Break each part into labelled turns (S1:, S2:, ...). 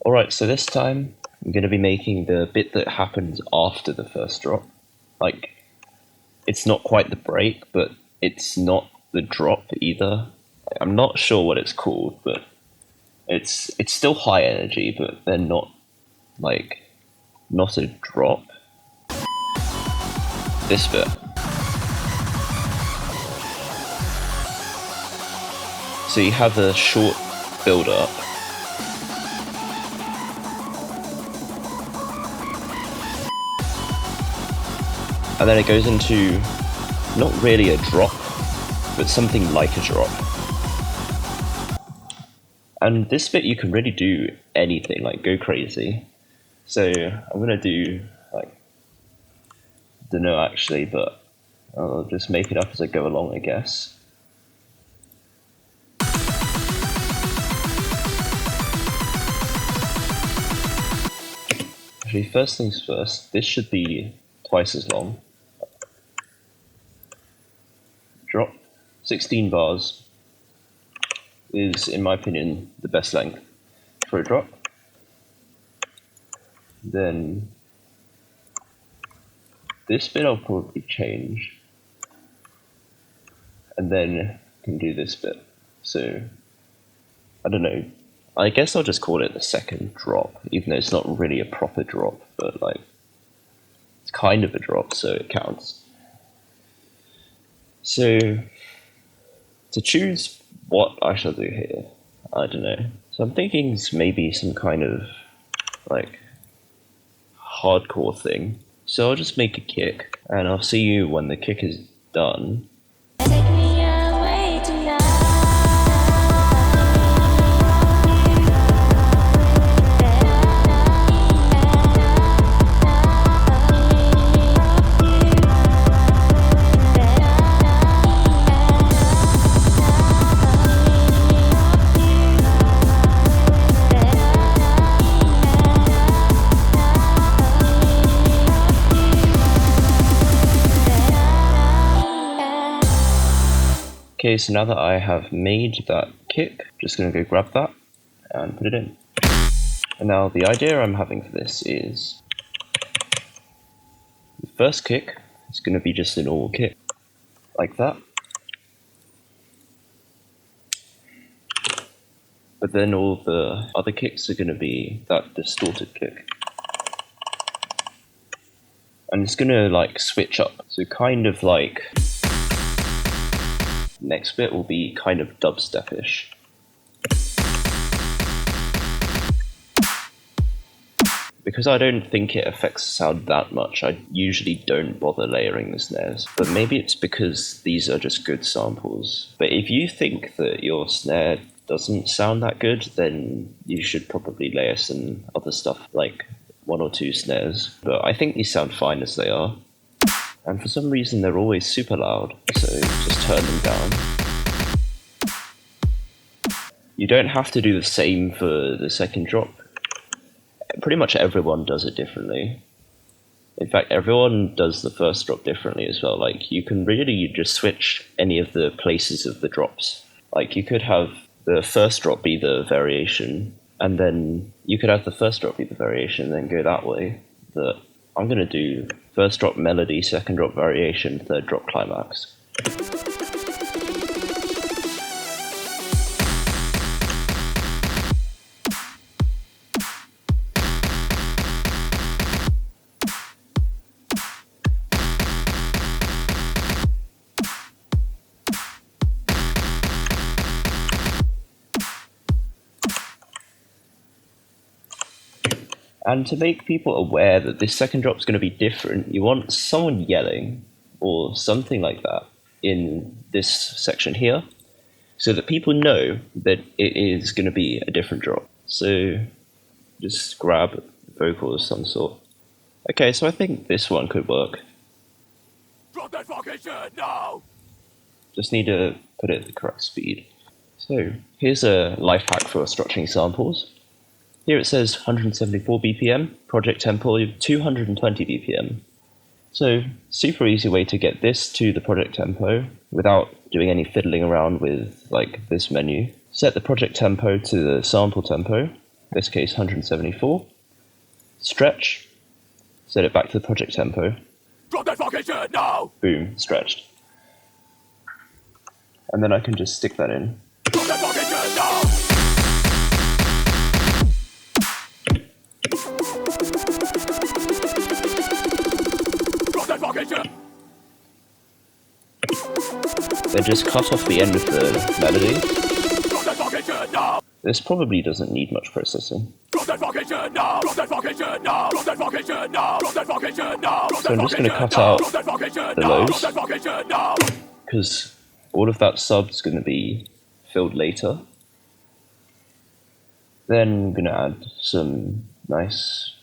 S1: Alright, so this time I'm going to be making the bit that happens after the first drop. Like, it's not quite the break, but it's not the drop either. I'm not sure what it's called, but it's still high energy, but they're not, like, not a drop. This bit. So you have a short build-up, and then it goes into not really a drop, but something like a drop. And this bit you can really do anything, like go crazy. So I'm gonna do like, don't know actually, but I'll just make it up as I go along, I guess. Actually, first things first, this should be twice as long. Drop 16 bars is, in my opinion, the best length for a drop. Then this bit I'll probably change, and then can do this bit. So I don't know. I guess I'll just call it the second drop, even though it's not really a proper drop, but like it's kind of a drop, so it counts. So to choose what I shall do here, I don't know. So I'm thinking maybe some kind of like hardcore thing. So I'll just make a kick, and I'll see you when the kick is done. Okay, so now that I have made that kick, I'm just going to go grab that and put it in. And now the idea I'm having for this is the first kick is going to be just a normal kick, like that. But then all the other kicks are going to be that distorted kick. And it's going to like switch up, so kind of like next bit will be kind of dubstep-ish. Because I don't think it affects the sound that much, I usually don't bother layering the snares. But maybe it's because these are just good samples. But if you think that your snare doesn't sound that good, then you should probably layer some other stuff, like 1 or 2 snares. But I think these sound fine as they are. And for some reason they're always super loud, so just turn them down. You don't have to do the same for the second drop. Pretty much everyone does it differently. In fact, everyone does the first drop differently as well. Like, you can really just switch any of the places of the drops. Like, you could have the first drop be the variation, and then you could have the first drop be the variation, and then go that way. But I'm going to do first drop melody, second drop variation, third drop climax. And to make people aware that this second drop is going to be different, you want someone yelling or something like that in this section here, so that people know that it is going to be a different drop. So just grab a vocal of some sort. Okay, so I think this one could work.
S2: Drop that fucking shit now!
S1: Just need to put it at the correct speed. So here's a life hack for structuring samples. Here it says 174 BPM, project tempo 220 BPM. So, super easy way to get this to the project tempo without doing any fiddling around with like this menu. Set the project tempo to the sample tempo, this case 174, stretch, set it back to the project tempo,
S2: Drop that fucking shit now!
S1: boom, stretched. And then I can just stick that in.
S2: Drop that fucking shit now! Drop that fucking shit!
S1: Then just cut off the end of the melody.
S2: Drop that fucking shit now!
S1: This probably doesn't need much processing.
S2: Drop that fucking shit now! Drop that fucking shit now! Drop that fucking shit now! Drop that fucking shit now!
S1: So I'm just going to cut out the lows, because all of that sub's going to be filled later. Then I'm going to add some nice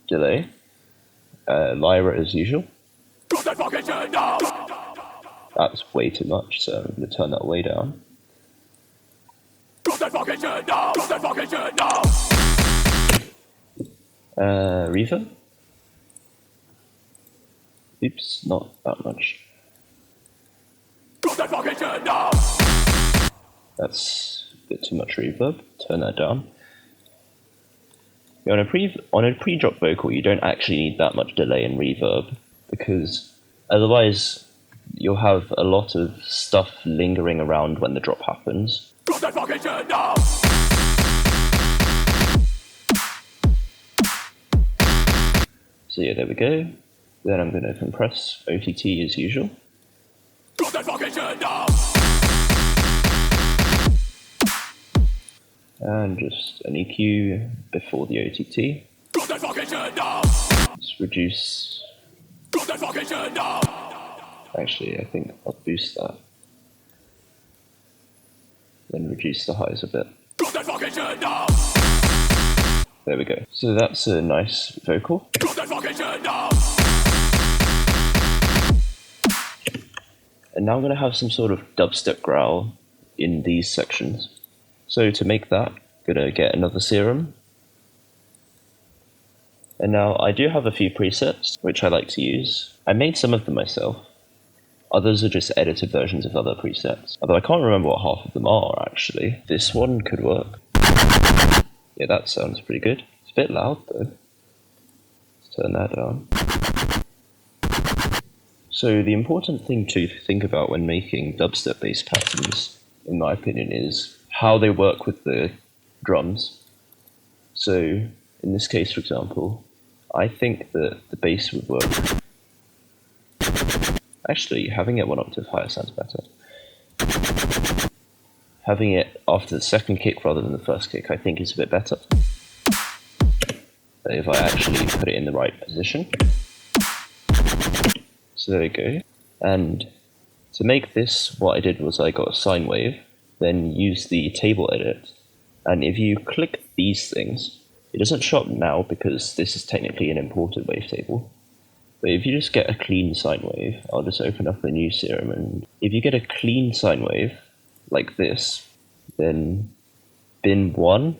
S1: delay, lyra as usual.
S2: Drop that fucking shit now!
S1: That's way too much, so I'm going to turn that way down.
S2: Drop that fucking shit now! Drop that fucking shit now!
S1: Reverb. Oops, not that much.
S2: Drop that fucking shit now!
S1: That's a bit too much reverb. Turn that down. On a pre-drop vocal, you don't actually need that much delay and reverb, because otherwise you'll have a lot of stuff lingering around when the drop happens.
S2: Drop that fucking shit now!
S1: So yeah, there we go. Then I'm going to compress OTT as usual.
S2: Drop that fucking shit now!
S1: And just an EQ before the OTT.
S2: Drop that fucking shit now!
S1: Let's reduce.
S2: Drop that fucking shit now!
S1: Actually, I think I'll boost that. Then reduce the highs a bit.
S2: Drop that fucking shit now!
S1: There we go. So that's a nice vocal.
S2: Drop that fucking shit now!
S1: And now I'm going to have some sort of dubstep growl in these sections. So to make that, I'm going to get another serum. And now I do have a few presets, which I like to use. I made some of them myself. Others are just edited versions of other presets. Although I can't remember what half of them are, actually. This one could work. Yeah, that sounds pretty good. It's a bit loud, though. Let's turn that down. So the important thing to think about when making dubstep-based patterns, in my opinion, is how they work with the drums. So in this case, for example, I think that the bass would work. Actually, having it one octave higher sounds better. Having it after the second kick rather than the first kick, I think is a bit better. If I actually put it in the right position. So there we go. And to make this, what I did was I got a sine wave, then used the table edit. And if you click these things, it doesn't show up now because this is technically an imported wavetable. But if you just get a clean sine wave, I'll just open up a new serum, and if you get a clean sine wave, like this, then bin 1,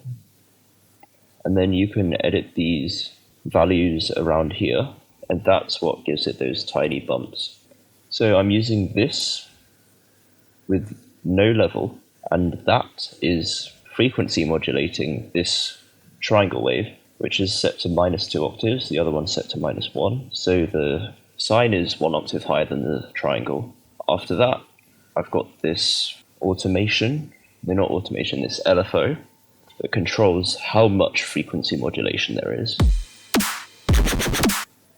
S1: and then you can edit these values around here, and that's what gives it those tiny bumps. So I'm using this with no level, and that is frequency modulating this triangle wave, which is set to -2 octaves, the other one's set to -1, so the sine is 1 octave higher than the triangle. After that, I've got this automation, not automation, this LFO, that controls how much frequency modulation there is.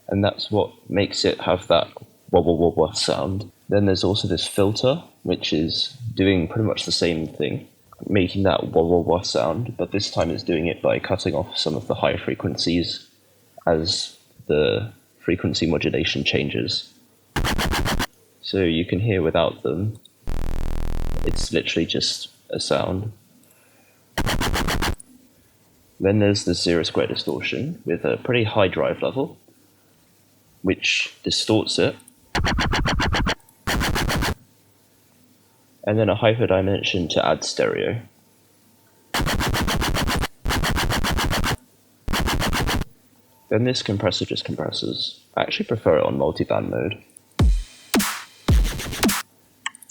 S1: And that's what makes it have that wah wah wah wah sound. Then there's also this filter, which is doing pretty much the same thing, making that wah wah wah sound, but this time it's doing it by cutting off some of the high frequencies as the frequency modulation changes. So you can hear without them, it's literally just a sound. Then there's the zero square distortion with a pretty high drive level, which distorts it. And then a hyperdimension to add stereo. Then this compressor just compresses. I actually prefer it on multiband mode.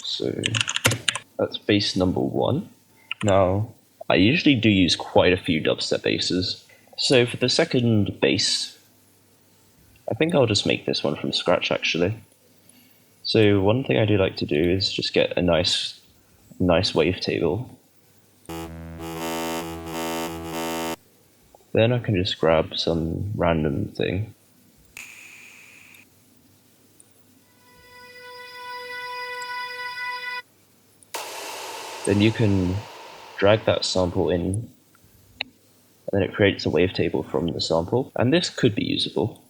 S1: So that's bass number 1. Now I usually do use quite a few dubstep basses. So for the second bass, I think I'll just make this one from scratch actually. So one thing I do like to do is just get a nice wavetable. Then I can just grab some random thing. Then you can drag that sample in, and then it creates a wavetable from the sample. And this could be usable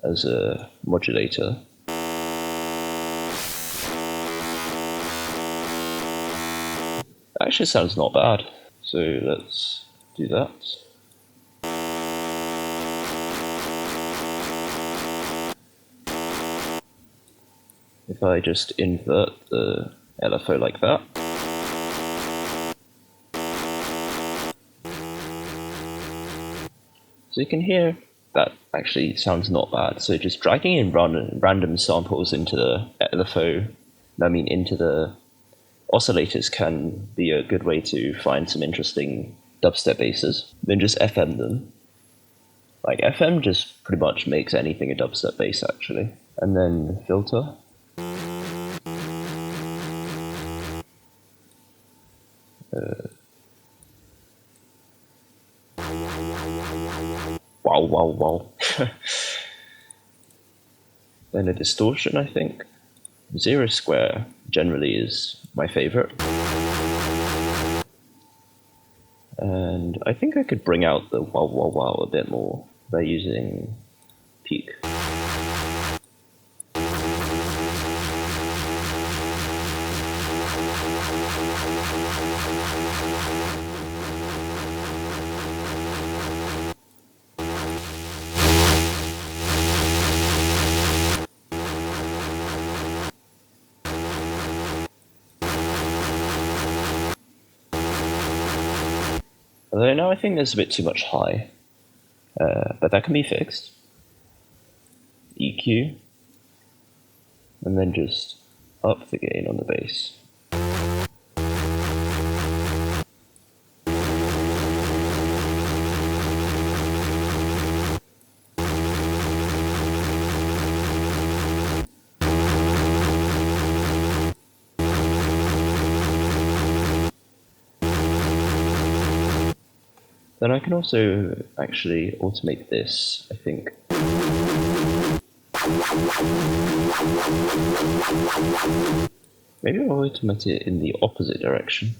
S1: as a modulator. Actually sounds not bad. So let's do that. If I just invert the LFO like that. So you can hear that actually sounds not bad. So just dragging in random samples into the LFO, into the oscillators can be a good way to find some interesting dubstep basses. Then just FM them. Like FM just pretty much makes anything a dubstep bass actually. And then filter. Wow. Then a distortion, I think. 0 square generally is my favorite. And I think I could bring out the wow a bit more by using peak. Although now I think there's a bit too much high, but that can be fixed. EQ, and then just up the gain on the bass. Then I can also actually automate this, I think. Maybe I'll automate it in the opposite direction.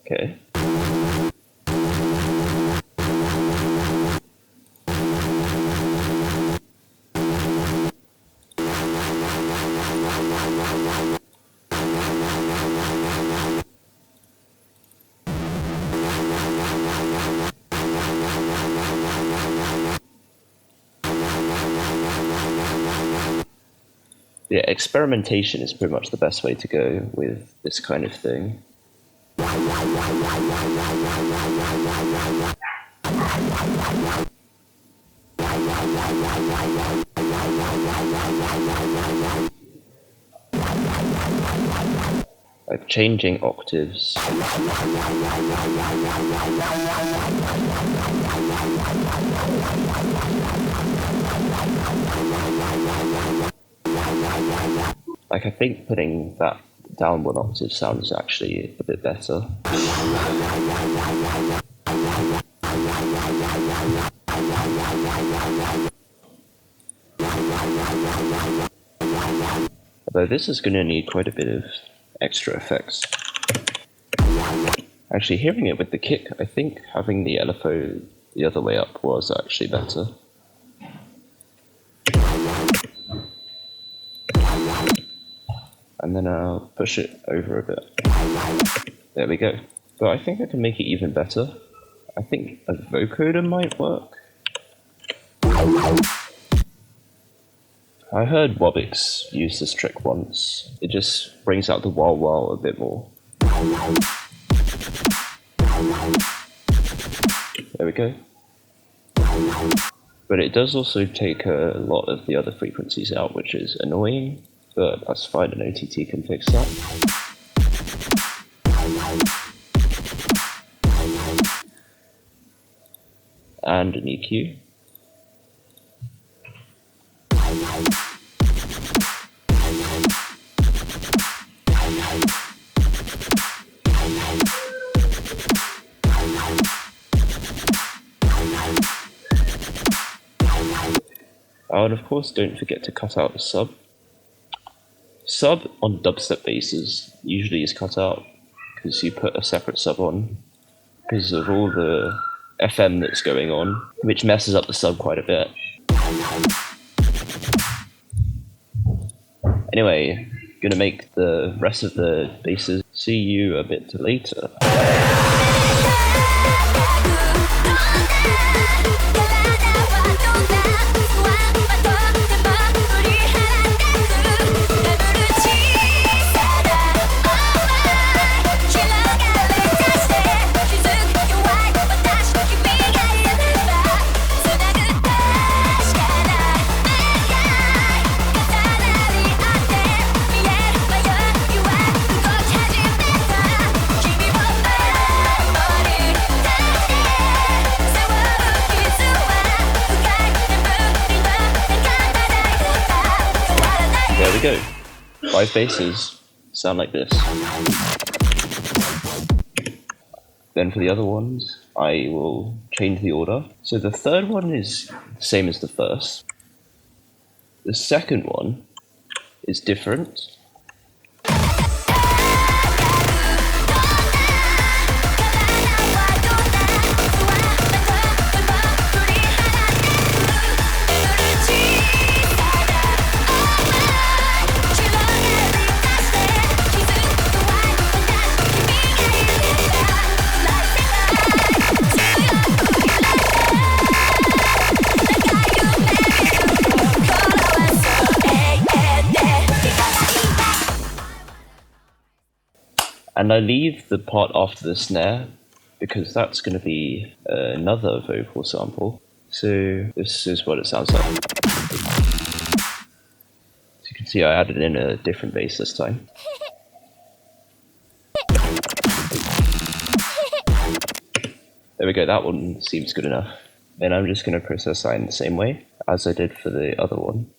S1: Okay. Yeah, experimentation is pretty much the best way to go with this kind of thing. Like changing octaves. Like I think putting that down one octave sounds actually a bit better. Although this is going to need quite a bit of extra effects. Actually, hearing it with the kick, I think having the LFO the other way up was actually better. And then I'll push it over a bit. There we go. But I think I can make it even better. I think a vocoder might work. I heard Wobbix use this trick once. It just brings out the wah a bit more. There we go. But it does also take a lot of the other frequencies out, which is annoying, but that's fine, an OTT can fix that. And an EQ. Oh, and of course, don't forget to cut out the sub. Sub on dubstep basses usually is cut out because you put a separate sub on because of all the FM that's going on, which messes up the sub quite a bit. Anyway, gonna make the rest of the basses. See you a bit later. There we go. 5 basses sound like this. Then for the other ones, I will change the order. So the third one is the same as the first. The second one is different. And I leave the part after the snare because that's going to be another vocal sample. So this is what it sounds like. As you can see, I added in a different bass this time. There we go, that one seems good enough. Then I'm just going to process that in the same way as I did for the other one.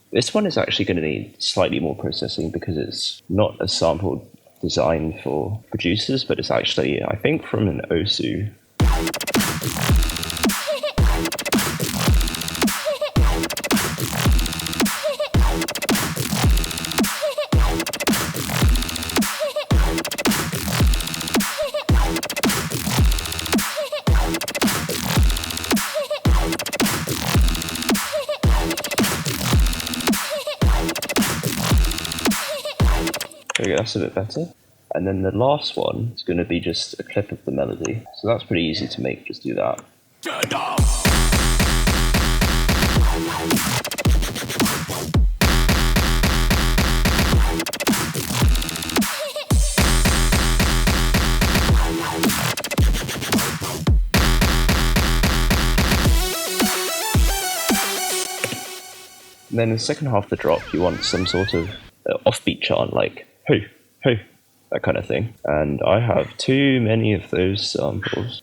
S1: This one is actually going to need slightly more processing because it's not a sample designed for producers, but it's actually, I think, from an Osu. There we go, that's a bit better. And then the last one is going to be just a clip of the melody. So that's pretty easy to make, just do that. And then in the second half of the drop, you want some sort of offbeat chant, like, hey, hey, that kind of thing. And I have too many of those samples.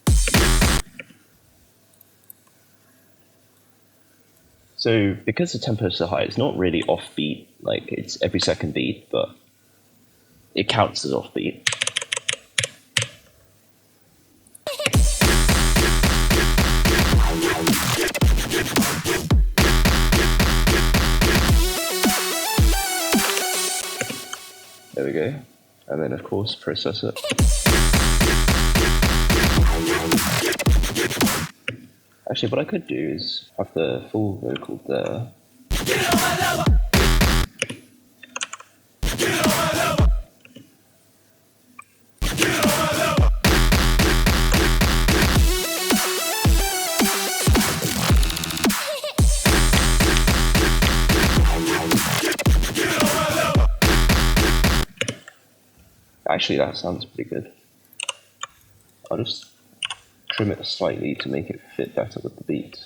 S1: So because the tempo is so high, it's not really offbeat, like it's every second beat, but it counts as offbeat. There we go. And then, of course, process it. Actually, what I could do is have the full vocal there. Actually, that sounds pretty good. I'll just trim it slightly to make it fit better with the beat.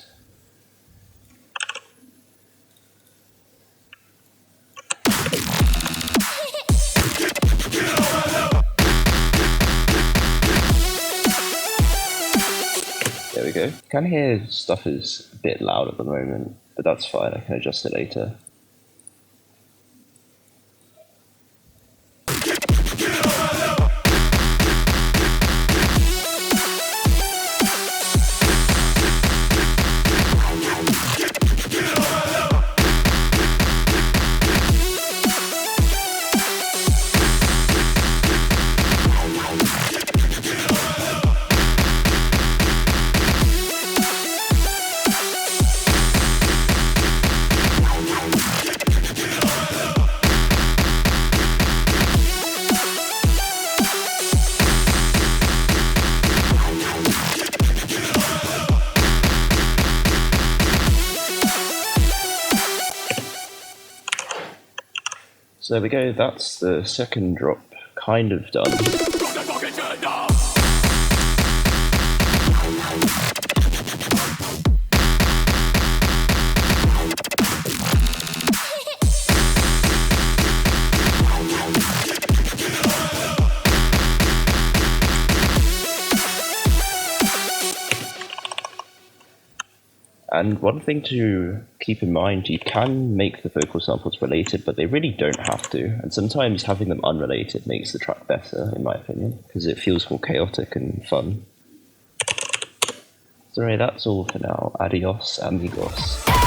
S1: There we go. Can hear stuff is a bit loud at the moment, but that's fine, I can adjust it later. So there we go, that's the second drop kind of done.
S2: Drop that fucking shit now.
S1: And one thing to keep in mind, you can make the vocal samples related, but they really don't have to. And sometimes having them unrelated makes the track better, in my opinion, because it feels more chaotic and fun. So anyway, that's all for now. Adios, amigos.